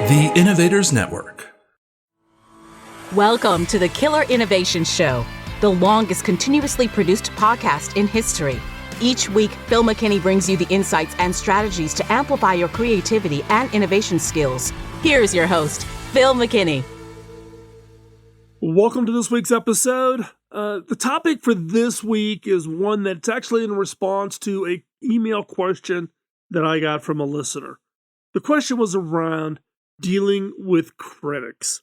The Innovators Network. Welcome to the Killer Innovation Show, the longest continuously produced podcast in history. Each week, Phil McKinney brings you the insights and strategies to amplify your creativity and innovation skills. Here's your host, Phil McKinney. Welcome to this week's episode. The topic for this week is one that's actually in response to an email question that I got from a listener. The question was around dealing with critics,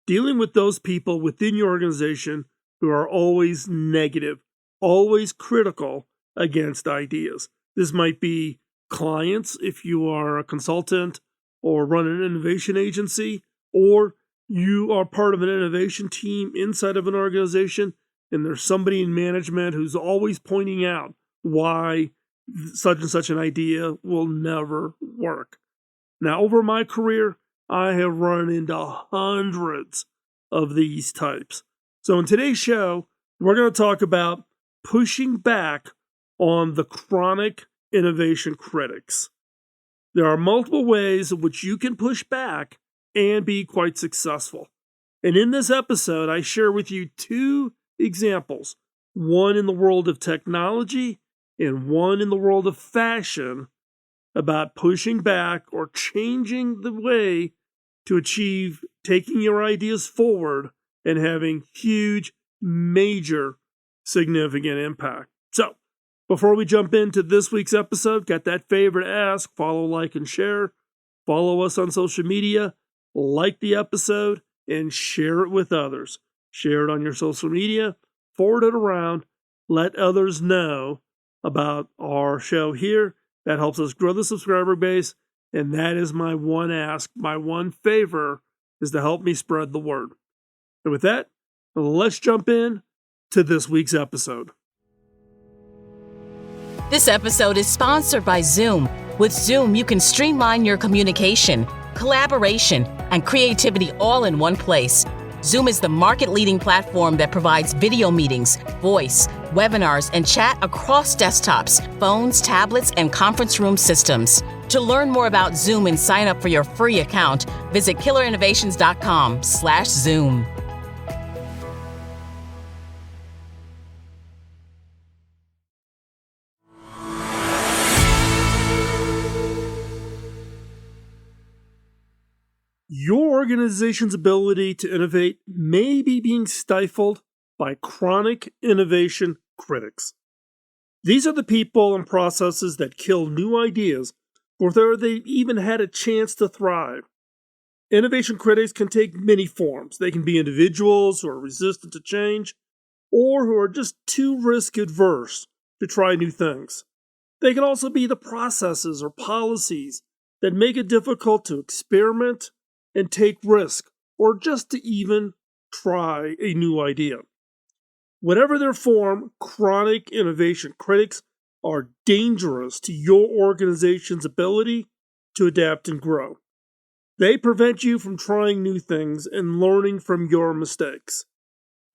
dealing with those people within your organization who are always negative, always critical against ideas. This might be clients if you are a consultant or run an innovation agency, or you are part of an innovation team inside of an organization and there's somebody in management who's always pointing out why such and such an idea will never work. Now, over my career, I have run into hundreds of these types. So in today's show, we're going to talk about pushing back on the chronic innovation critics. There are multiple ways in which you can push back and be quite successful. And in this episode, I share with you two examples, one in the world of technology and one in the world of fashion, about pushing back or changing the way to achieve taking your ideas forward and having huge, major, significant impact. So, before we jump into this week's episode, got that favor to ask: follow, like, and share. Follow us on social media, like the episode, and share it with others. Share it on your social media, forward it around, let others know about our show here. That helps us grow the subscriber base, and that is my one ask, my one favor, is to help me spread the word. And with that, let's jump in to this week's episode. This episode is sponsored by Zoom. With Zoom, you can streamline your communication, collaboration, and creativity all in one place. Zoom is the market-leading platform that provides video meetings, voice, webinars, and chat across desktops, phones, tablets, and conference room systems. To learn more about Zoom and sign up for your free account, visit killerinnovations.com/Zoom. Your organization's ability to innovate may be being stifled by chronic innovation critics. These are the people and processes that kill new ideas before they even had a chance to thrive. Innovation critics can take many forms. They can be individuals who are resistant to change or who are just too risk adverse to try new things. They can also be the processes or policies that make it difficult to experiment and take risk, or just to even try a new idea. Whatever their form, chronic innovation critics are dangerous to your organization's ability to adapt and grow. They prevent you from trying new things and learning from your mistakes.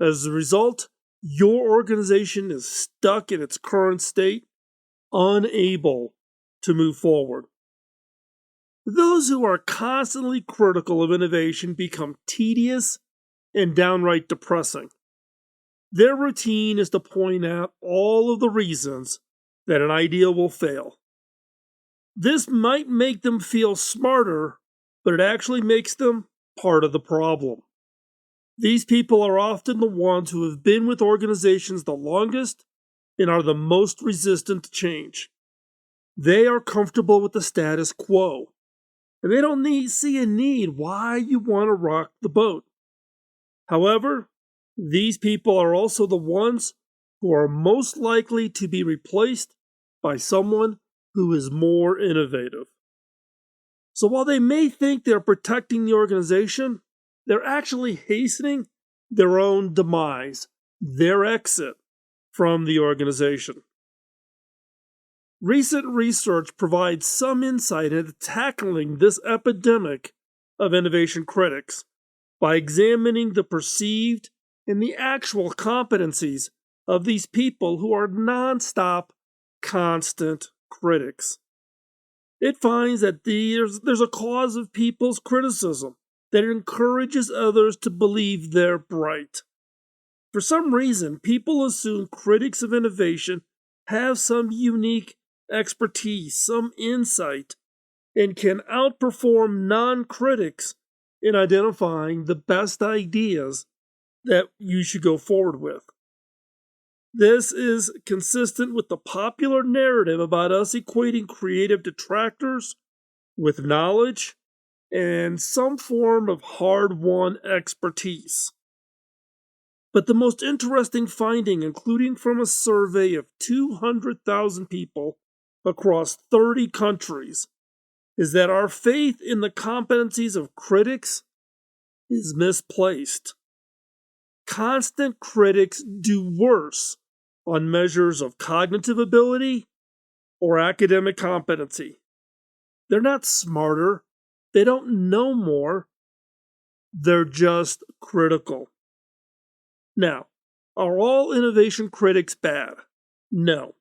As a result, your organization is stuck in its current state, unable to move forward. Those who are constantly critical of innovation become tedious and downright depressing. Their routine is to point out all of the reasons that an idea will fail. This might make them feel smarter, but it actually makes them part of the problem. These people are often the ones who have been with organizations the longest and are the most resistant to change. They are comfortable with the status quo. And they don't see a need why you want to rock the boat. However, these people are also the ones who are most likely to be replaced by someone who is more innovative. So while they may think they're protecting the organization, they're actually hastening their own demise, their exit from the organization. Recent research provides some insight into tackling this epidemic of innovation critics by examining the perceived and the actual competencies of these people who are nonstop, constant critics. It finds that there's a cause of people's criticism that encourages others to believe they're bright. For some reason, people assume critics of innovation have some unique expertise, some insight, and can outperform non critics in identifying the best ideas that you should go forward with. This is consistent with the popular narrative about us equating creative detractors with knowledge and some form of hard won expertise. But the most interesting finding, including from a survey of 200,000 people across 30 countries, is that our faith in the competencies of critics is misplaced. Constant critics do worse on measures of cognitive ability or academic competency. They're not smarter, they don't know more, they're just critical. Now, are all innovation critics bad? No.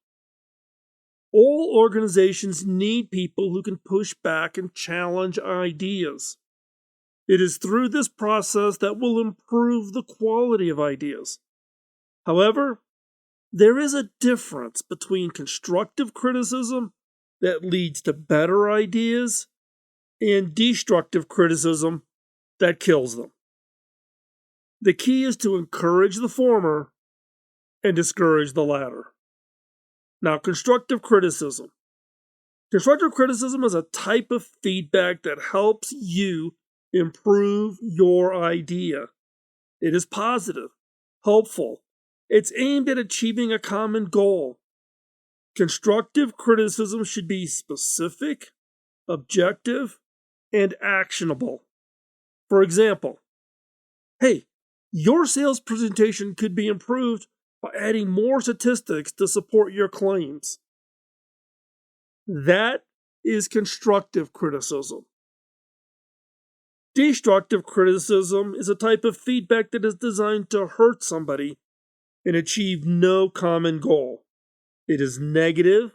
All organizations need people who can push back and challenge ideas. It is through this process that will improve the quality of ideas. However, there is a difference between constructive criticism that leads to better ideas and destructive criticism that kills them. The key is to encourage the former and discourage the latter. Now, constructive criticism. Constructive criticism is a type of feedback that helps you improve your idea. It is positive, helpful. It's aimed at achieving a common goal. Constructive criticism should be specific, objective, and actionable. For example, hey, your sales presentation could be improved by adding more statistics to support your claims. That is constructive criticism. Destructive criticism is a type of feedback that is designed to hurt somebody and achieve no common goal. It is negative,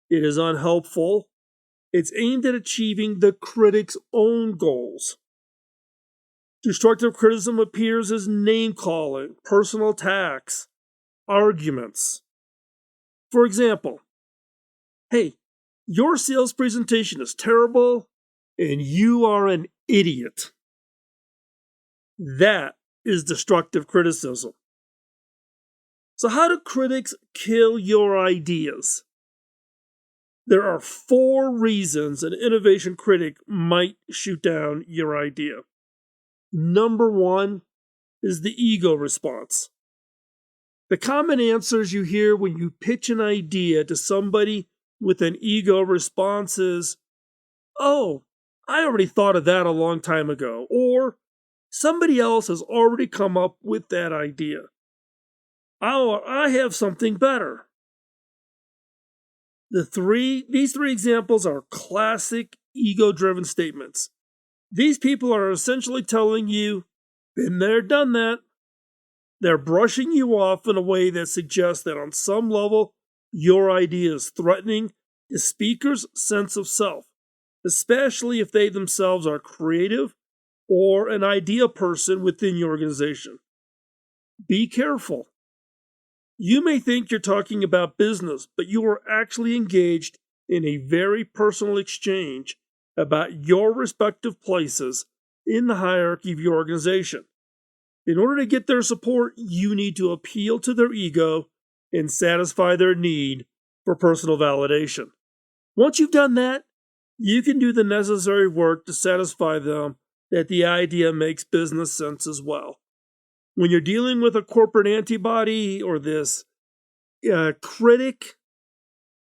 it is unhelpful, it's aimed at achieving the critic's own goals. Destructive criticism appears as name-calling, personal attacks, arguments. For example, hey, your sales presentation is terrible and you are an idiot. That is destructive criticism. So how do critics kill your ideas? There are 4 reasons an innovation critic might shoot down your idea. Number 1 is the ego response. The common answers you hear when you pitch an idea to somebody with an ego response is, "Oh, I already thought of that a long time ago," or "Somebody else has already come up with that idea. Oh, I have something better." These three examples are classic ego-driven statements. These people are essentially telling you, "Been there, done that." They're brushing you off in a way that suggests that on some level, your idea is threatening the speaker's sense of self, especially if they themselves are creative or an idea person within your organization. Be careful. You may think you're talking about business, but you are actually engaged in a very personal exchange about your respective places in the hierarchy of your organization. In order to get their support, you need to appeal to their ego and satisfy their need for personal validation. Once you've done that, you can do the necessary work to satisfy them that the idea makes business sense as well. When you're dealing with a corporate antibody or this critic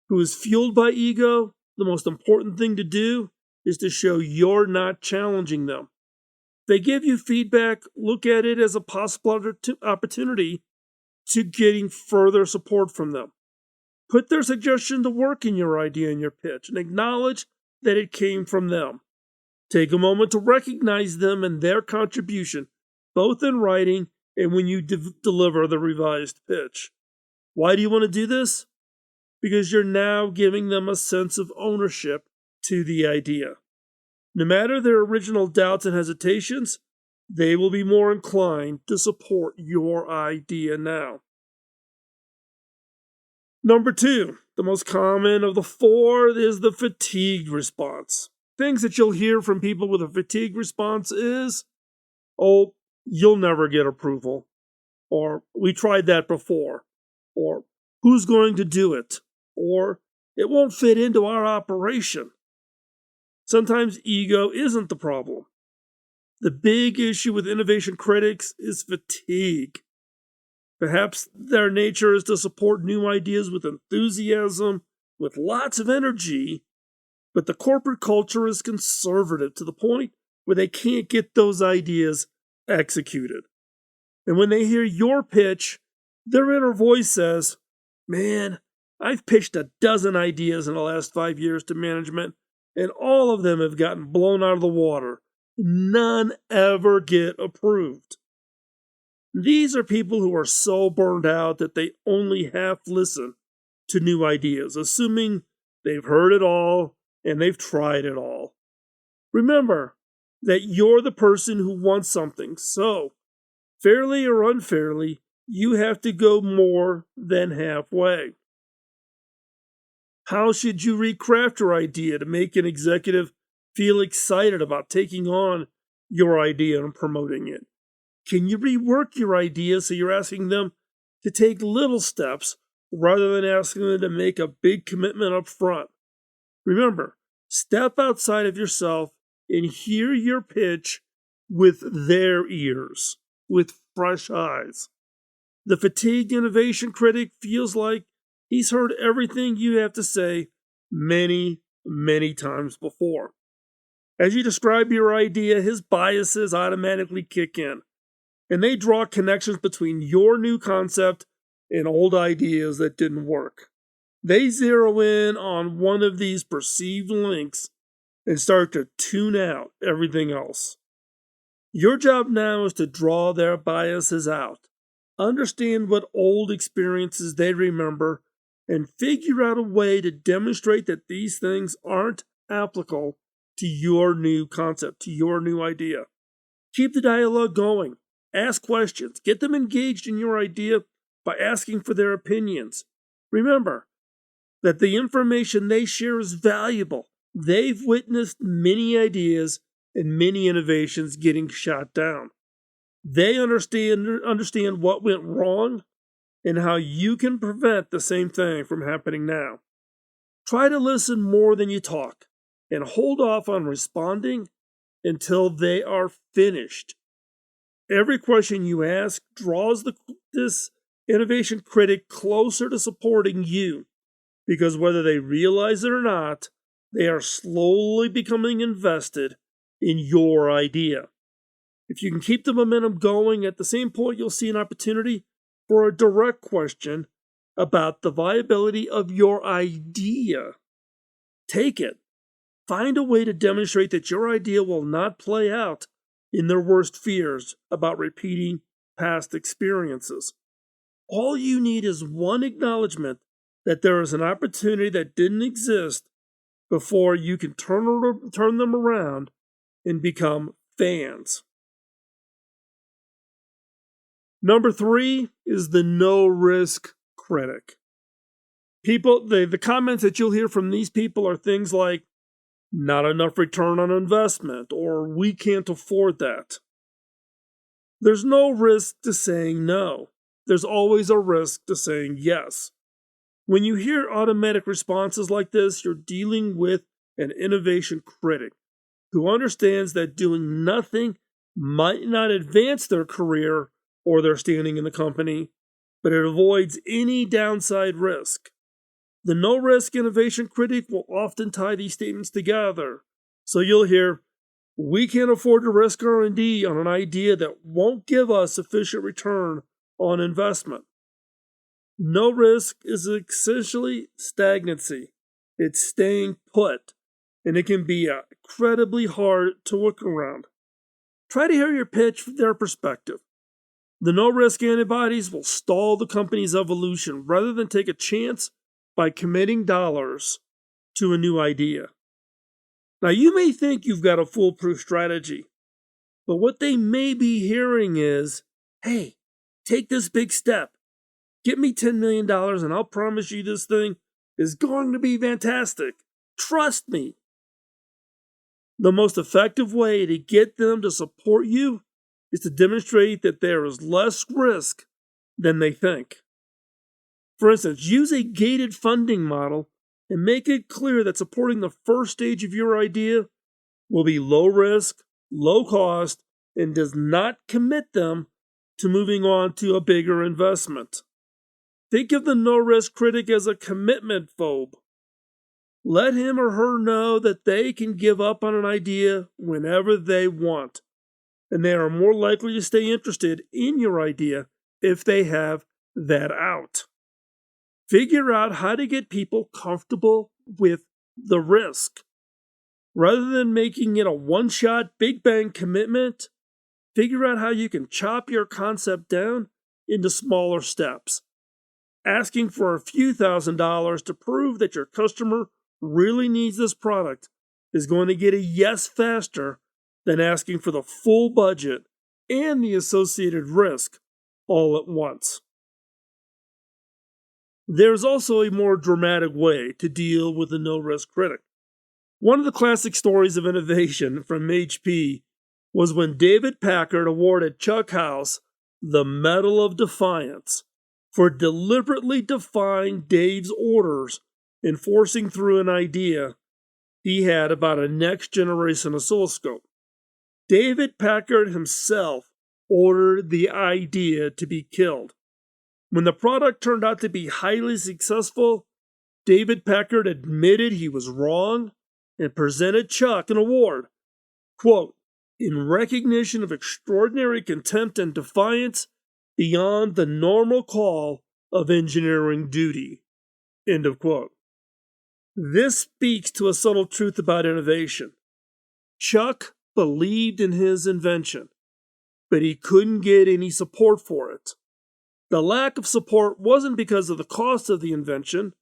who is fueled by ego, the most important thing to do is to show you're not challenging them. If they give you feedback, look at it as a possible opportunity to getting further support from them. Put their suggestion to work in your idea and your pitch and acknowledge that it came from them. Take a moment to recognize them and their contribution, both in writing and when you deliver the revised pitch. Why do you want to do this? Because you're now giving them a sense of ownership to the idea. No matter their original doubts and hesitations, they will be more inclined to support your idea now. Number 2, the most common of the 4 is the fatigue response. Things that you'll hear from people with a fatigue response is, oh, you'll never get approval, or we tried that before, or who's going to do it, or it won't fit into our operation. Sometimes ego isn't the problem. The big issue with innovation critics is fatigue. Perhaps their nature is to support new ideas with enthusiasm, with lots of energy, but the corporate culture is conservative to the point where they can't get those ideas executed. And when they hear your pitch, their inner voice says, man, I've pitched a dozen ideas in the last 5 years to management, and all of them have gotten blown out of the water. None ever get approved. These are people who are so burned out that they only half listen to new ideas, assuming they've heard it all and they've tried it all. Remember that you're the person who wants something, so fairly or unfairly, you have to go more than halfway. How should you recraft your idea to make an executive feel excited about taking on your idea and promoting it? Can you rework your idea so you're asking them to take little steps rather than asking them to make a big commitment up front? Remember, step outside of yourself and hear your pitch with their ears, with fresh eyes. The fatigued innovation critic feels like he's heard everything you have to say many, many times before. As you describe your idea, his biases automatically kick in, and they draw connections between your new concept and old ideas that didn't work. They zero in on one of these perceived links and start to tune out everything else. Your job now is to draw their biases out, understand what old experiences they remember, and figure out a way to demonstrate that these things aren't applicable to your new concept, to your new idea. Keep the dialogue going. Ask questions. Get them engaged in your idea by asking for their opinions. Remember that the information they share is valuable. They've witnessed many ideas and many innovations getting shot down. They understand what went wrong and how you can prevent the same thing from happening now. Try to listen more than you talk and hold off on responding until they are finished. Every question you ask draws this innovation critic closer to supporting you, because whether they realize it or not, they are slowly becoming invested in your idea. If you can keep the momentum going, at the same point you'll see an opportunity for a direct question about the viability of your idea. Take it. Find a way to demonstrate that your idea will not play out in their worst fears about repeating past experiences. All you need is one acknowledgement that there is an opportunity that didn't exist before you can turn them around and become fans. Number 3 is the no-risk critic. The comments that you'll hear from these people are things like, not enough return on investment, or we can't afford that. There's no risk to saying no. There's always a risk to saying yes. When you hear automatic responses like this, you're dealing with an innovation critic who understands that doing nothing might not advance their career or their standing in the company, but it avoids any downside risk. The no-risk innovation critic will often tie these statements together. So you'll hear, we can't afford to risk R&D on an idea that won't give us sufficient return on investment. No risk is essentially stagnancy. It's staying put, and it can be incredibly hard to look around. Try to hear your pitch from their perspective. The no-risk antibodies will stall the company's evolution rather than take a chance by committing dollars to a new idea. Now, you may think you've got a foolproof strategy, but what they may be hearing is, hey, take this big step. Get me $10 million and I'll promise you this thing is going to be fantastic. Trust me. The most effective way to get them to support you is to demonstrate that there is less risk than they think. For instance, use a gated funding model and make it clear that supporting the first stage of your idea will be low risk, low cost, and does not commit them to moving on to a bigger investment. Think of the no-risk critic as a commitment phobe. Let him or her know that they can give up on an idea whenever they want, and they are more likely to stay interested in your idea if they have that out. Figure out how to get people comfortable with the risk. Rather than making it a one-shot, big bang commitment, figure out how you can chop your concept down into smaller steps. Asking for a few $1,000s to prove that your customer really needs this product is going to get a yes faster than asking for the full budget and the associated risk all at once. There's also a more dramatic way to deal with a no-risk critic. One of the classic stories of innovation from HP was when David Packard awarded Chuck House the Medal of Defiance for deliberately defying Dave's orders and forcing through an idea he had about a next-generation oscilloscope. David Packard himself ordered the idea to be killed. When the product turned out to be highly successful, David Packard admitted he was wrong and presented Chuck an award, quote, in recognition of extraordinary contempt and defiance beyond the normal call of engineering duty, end of quote. This speaks to a subtle truth about innovation. Chuck believed in his invention, but he couldn't get any support for it. The lack of support wasn't because of the cost of the invention.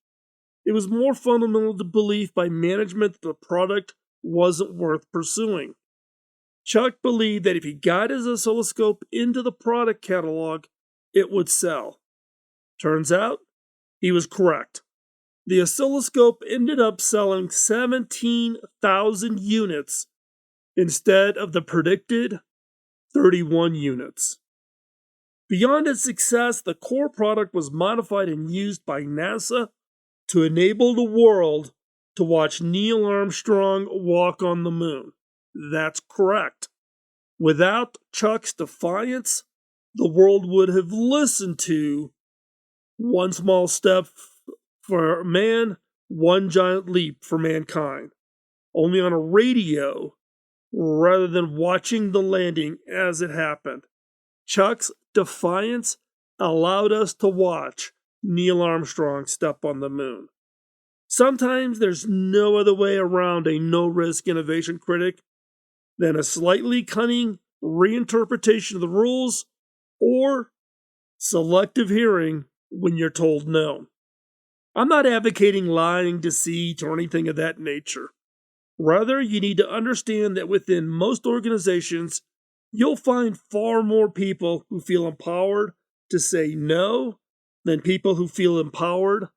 It was more fundamental to belief by management that the product wasn't worth pursuing. Chuck believed that if he got his oscilloscope into the product catalog, it would sell. Turns out, he was correct. The oscilloscope ended up selling 17,000 units instead of the predicted 31 units. Beyond its success, the core product was modified and used by NASA to enable the world to watch Neil Armstrong walk on the moon. That's correct. Without Chuck's defiance, the world would have listened to one small step for man, one giant leap for mankind, only on a radio rather than watching the landing as it happened. Chuck's defiance allowed us to watch Neil Armstrong step on the moon. Sometimes there's no other way around a no-risk innovation critic than a slightly cunning reinterpretation of the rules or selective hearing when you're told no. I'm not advocating lying, deceit, or anything of that nature. Rather, you need to understand that within most organizations, you'll find far more people who feel empowered to say no than people who feel empowered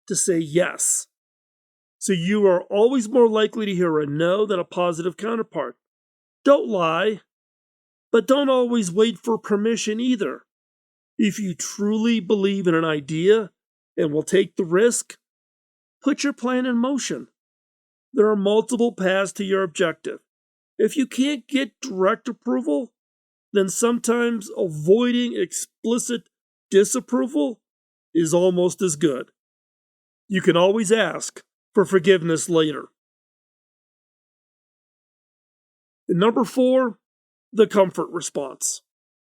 to say yes. So you are always more likely to hear a no than a positive counterpart. Don't lie, but don't always wait for permission either. If you truly believe in an idea and will take the risk, put your plan in motion. There are multiple paths to your objective. If you can't get direct approval, then sometimes avoiding explicit disapproval is almost as good. You can always ask for forgiveness later. And number 4, the comfort response.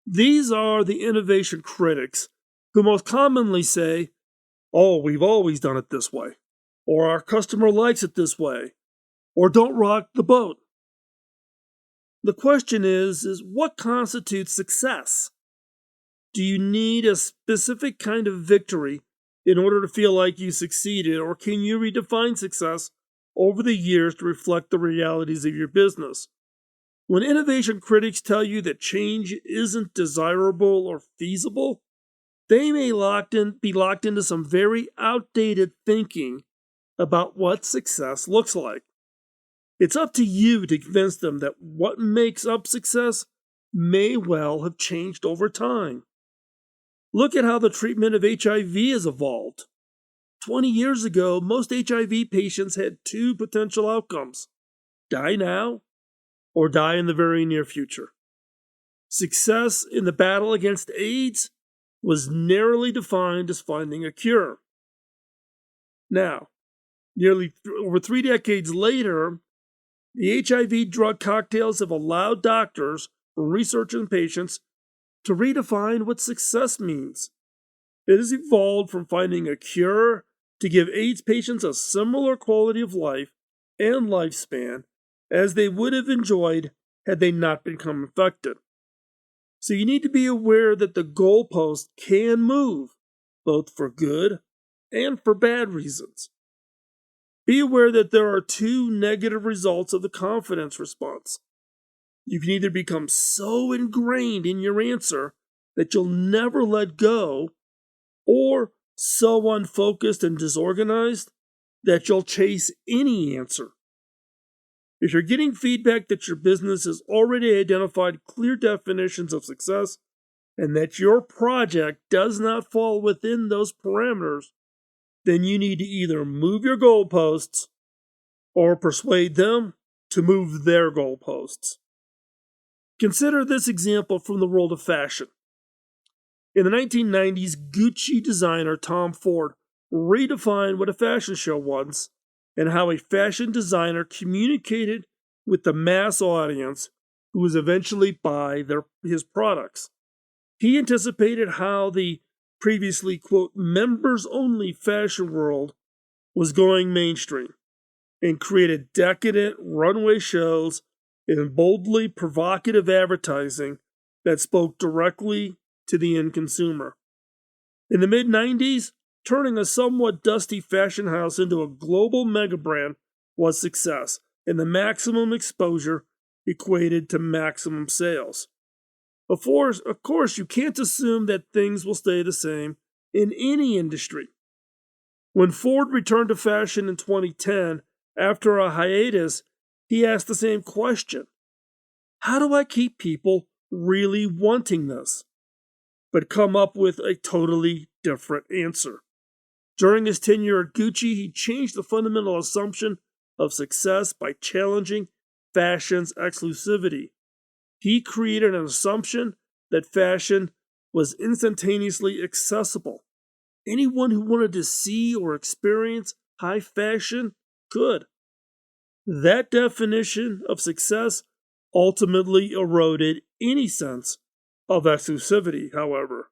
These are the innovation critics who most commonly say, oh, we've always done it this way, or our customer likes it this way, or don't rock the boat. The question is what constitutes success? Do you need a specific kind of victory in order to feel like you succeeded, or can you redefine success over the years to reflect the realities of your business. When innovation critics tell you that change isn't desirable or feasible, they may be locked into some very outdated thinking about what success looks like. It's up to you to convince them that what makes up success may well have changed over time. Look at how the treatment of HIV has evolved. 20 years ago, most HIV patients had two potential outcomes: die now or die in the very near future. Success in the battle against AIDS was narrowly defined as finding a cure. Now, nearly over 3 decades later, the HIV drug cocktails have allowed doctors, researchers, and patients to redefine what success means. It has evolved from finding a cure to give AIDS patients a similar quality of life and lifespan as they would have enjoyed had they not become infected. So you need to be aware that the goalpost can move, both for good and for bad reasons. Be aware that there are two negative results of the confidence response. You can either become so ingrained in your answer that you'll never let go, or so unfocused and disorganized that you'll chase any answer. If you're getting feedback that your business has already identified clear definitions of success and that your project does not fall within those parameters, then you need to either move your goalposts or persuade them to move their goalposts. Consider this example from the world of fashion. In the 1990s, Gucci designer Tom Ford redefined what a fashion show was and how a fashion designer communicated with the mass audience who was eventually buy his products. He anticipated how the previously, quote, members-only fashion world was going mainstream and created decadent runway shows and boldly provocative advertising that spoke directly to the end consumer. In the mid-90s, turning a somewhat dusty fashion house into a global mega brand was success, and the maximum exposure equated to maximum sales. Of course, you can't assume that things will stay the same in any industry. When Ford returned to fashion in 2010, after a hiatus, he asked the same question: how do I keep people really wanting this? But come up with a totally different answer. During his tenure at Gucci, he changed the fundamental assumption of success by challenging fashion's exclusivity. He created an assumption that fashion was instantaneously accessible. Anyone who wanted to see or experience high fashion could. That definition of success ultimately eroded any sense of exclusivity, however.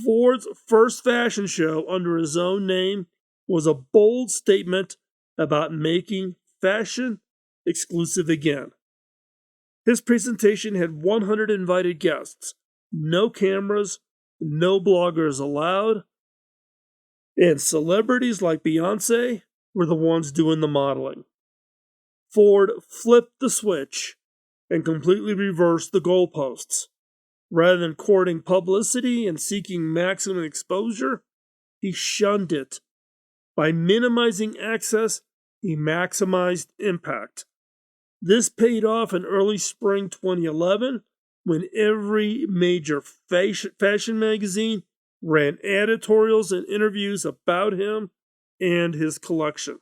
Ford's first fashion show under his own name was a bold statement about making fashion exclusive again. His presentation had 100 invited guests, no cameras, no bloggers allowed, and celebrities like Beyonce were the ones doing the modeling. Ford flipped the switch and completely reversed the goalposts. Rather than courting publicity and seeking maximum exposure, he shunned it. By minimizing access, he maximized impact. This paid off in early spring 2011 when every major fashion magazine ran editorials and interviews about him and his collection.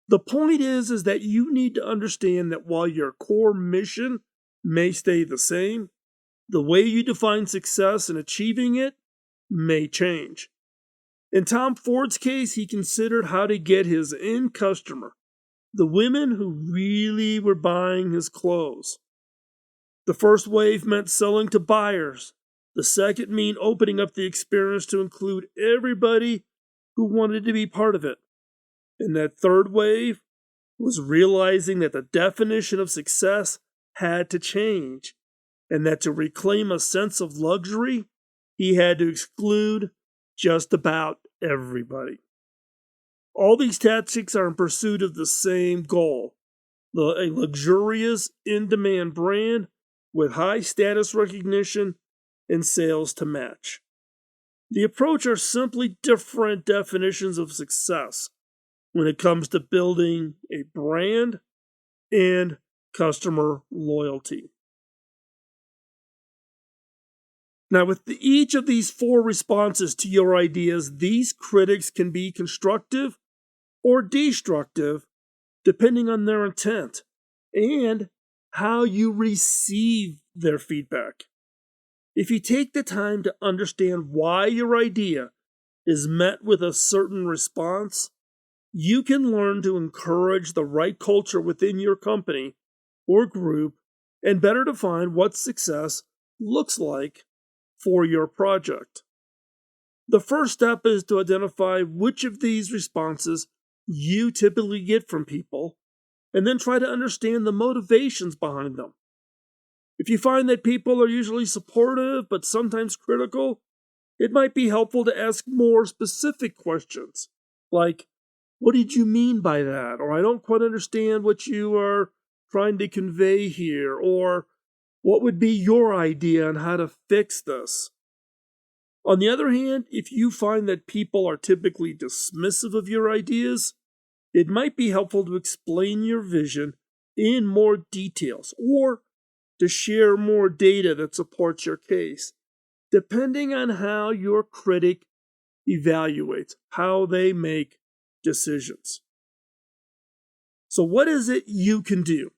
The point is that you need to understand that while your core mission may stay the same, the way you define success and achieving it may change. In Tom Ford's case, he considered how to get his end customer, the women who really were buying his clothes. The first wave meant selling to buyers. The second meant opening up the experience to include everybody who wanted to be part of it. And that third wave was realizing that the definition of success had to change, and that to reclaim a sense of luxury, he had to exclude just about everybody. All these tactics are in pursuit of the same goal: a luxurious, in-demand brand with high status recognition and sales to match. The approach are simply different definitions of success when it comes to building a brand and customer loyalty. Now, with each of these 4 responses to your ideas, these critics can be constructive or destructive depending on their intent and how you receive their feedback. If you take the time to understand why your idea is met with a certain response, you can learn to encourage the right culture within your company or group and better define what success looks like for your project. The first step is to identify which of these responses you typically get from people, and then try to understand the motivations behind them. If you find that people are usually supportive but sometimes critical, it might be helpful to ask more specific questions, like, "What did you mean by that?" Or "I don't quite understand what you are trying to convey here," or "What would be your idea on how to fix this?" On the other hand, if you find that people are typically dismissive of your ideas, it might be helpful to explain your vision in more details or to share more data that supports your case, depending on how your critic evaluates, how they make decisions. So what is it you can do?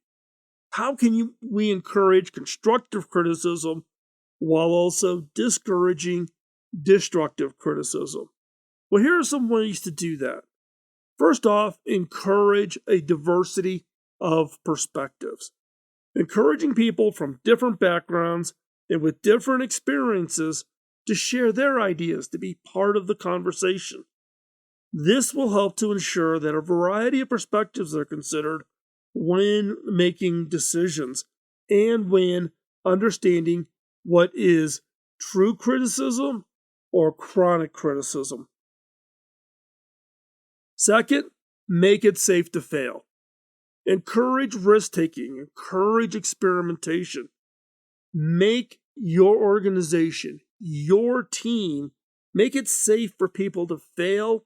How can we encourage constructive criticism while also discouraging destructive criticism? Well, here are some ways to do that. First off, encourage a diversity of perspectives. Encouraging people from different backgrounds and with different experiences to share their ideas, to be part of the conversation. This will help to ensure that a variety of perspectives are considered when making decisions and when understanding what is true criticism or chronic criticism. Second, make it safe to fail. Encourage risk-taking, encourage experimentation. Make your organization, your team, make it safe for people to fail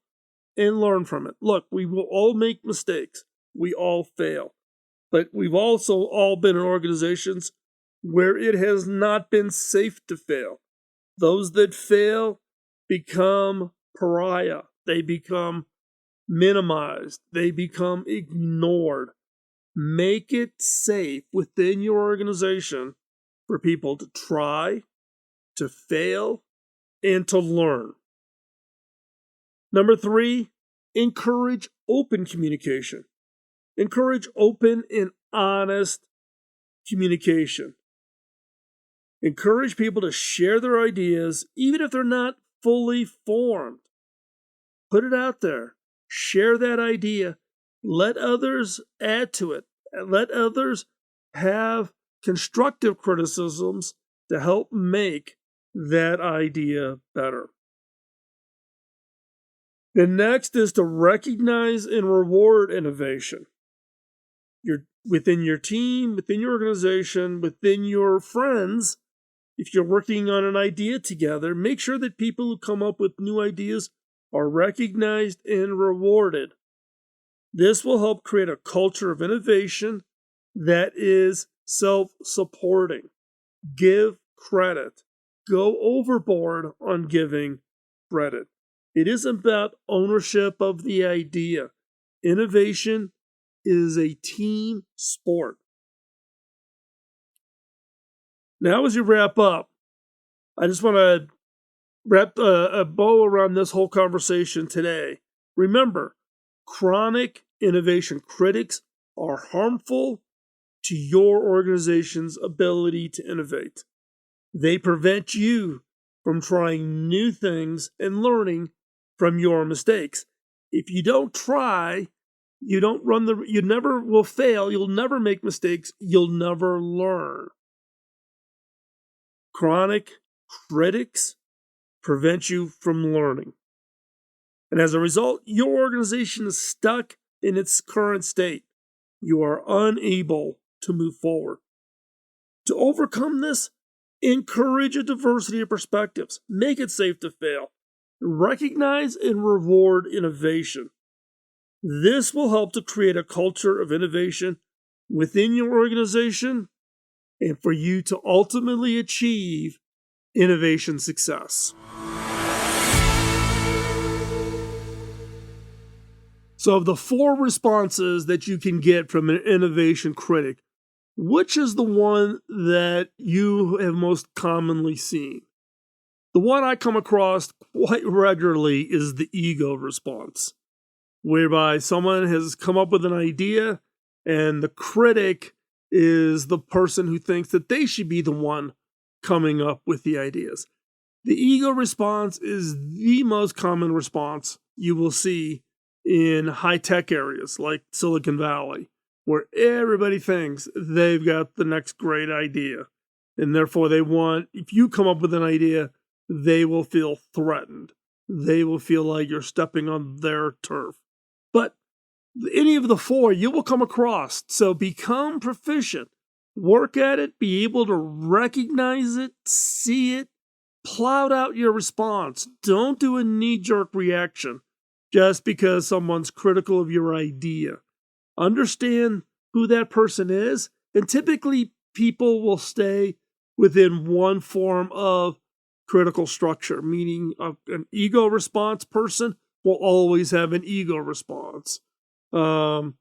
and learn from it. Look, we will all make mistakes. We all fail. But we've also all been in organizations where it has not been safe to fail. Those that fail become pariah. They become minimized. They become ignored. Make it safe within your organization for people to try, to fail, and to learn. Number 3, encourage open communication. Encourage open and honest communication. Encourage people to share their ideas, even if they're not fully formed. Put it out there. Share that idea. Let others add to it. Let others have constructive criticisms to help make that idea better. The next is to recognize and reward innovation. Within your team, within your organization, within your friends. If you're working on an idea together, make sure that people who come up with new ideas are recognized and rewarded. This will help create a culture of innovation that is self-supporting. Give credit. Go overboard on giving credit. It isn't about ownership of the idea. Innovation is a team sport. Now, as you wrap up, I just want to wrap a bow around this whole conversation today. Remember, chronic innovation critics are harmful to your organization's ability to innovate. They prevent you from trying new things and learning from your mistakes. If you don't try, you never will fail, you'll never make mistakes, you'll never learn. Chronic critics prevent you from learning. And as a result, your organization is stuck in its current state. You are unable to move forward. To overcome this, encourage a diversity of perspectives. Make it safe to fail. Recognize and reward innovation. This will help to create a culture of innovation within your organization and for you to ultimately achieve innovation success. So, of the 4 responses that you can get from an innovation critic, which is the one that you have most commonly seen? The one I come across quite regularly is the ego response, whereby someone has come up with an idea and the critic is the person who thinks that they should be the one coming up with the ideas. The ego response is the most common response you will see in high-tech areas like Silicon Valley, where everybody thinks they've got the next great idea. And therefore if you come up with an idea, they will feel threatened. They will feel like you're stepping on their turf. But any of the 4 you will come across. So become proficient. Work at it. Be able to recognize it, see it, plot out your response. Don't do a knee-jerk reaction just because someone's critical of your idea. Understand who that person is, and typically people will stay within one form of critical structure, meaning an ego response person will always have an ego response. A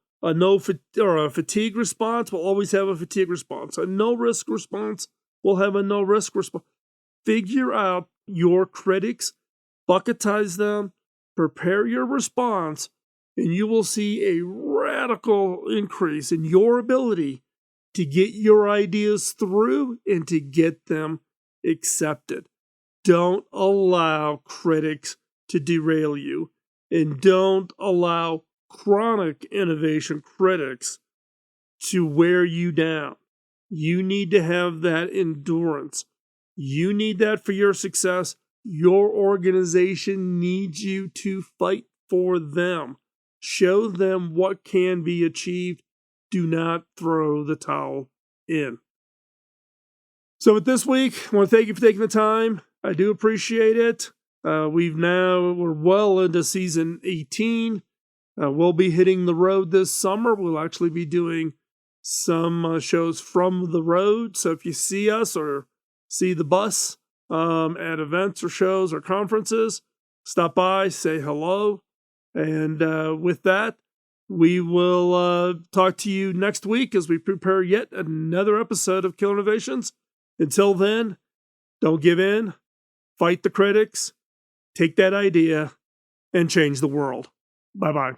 fatigue response will always have a fatigue response. A no risk response will have a no risk response. Figure out your critics, bucketize them, prepare your response, and you will see a radical increase in your ability to get your ideas through and to get them accepted. Don't allow critics to derail you, and don't allow chronic innovation critics to wear you down. You need to have that endurance. You need that for your success. Your organization needs you to fight for them. Show them what can be achieved. Do not throw the towel in. So with this week, I want to thank you for taking the time. I do appreciate it. We're well into season 18. We'll be hitting the road this summer. We'll actually be doing some shows from the road. So if you see us or see the bus at events or shows or conferences, stop by, say hello. And with that, we will talk to you next week as we prepare yet another episode of Killer Innovations. Until then, don't give in, fight the critics, take that idea, and change the world. Bye-bye.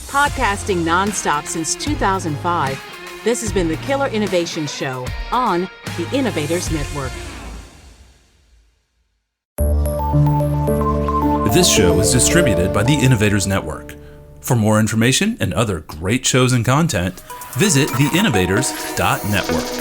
Podcasting nonstop since 2005, this has been the Killer Innovation Show on the Innovators Network. This show is distributed by the Innovators Network. For more information and other great shows and content, visit theinnovators.network.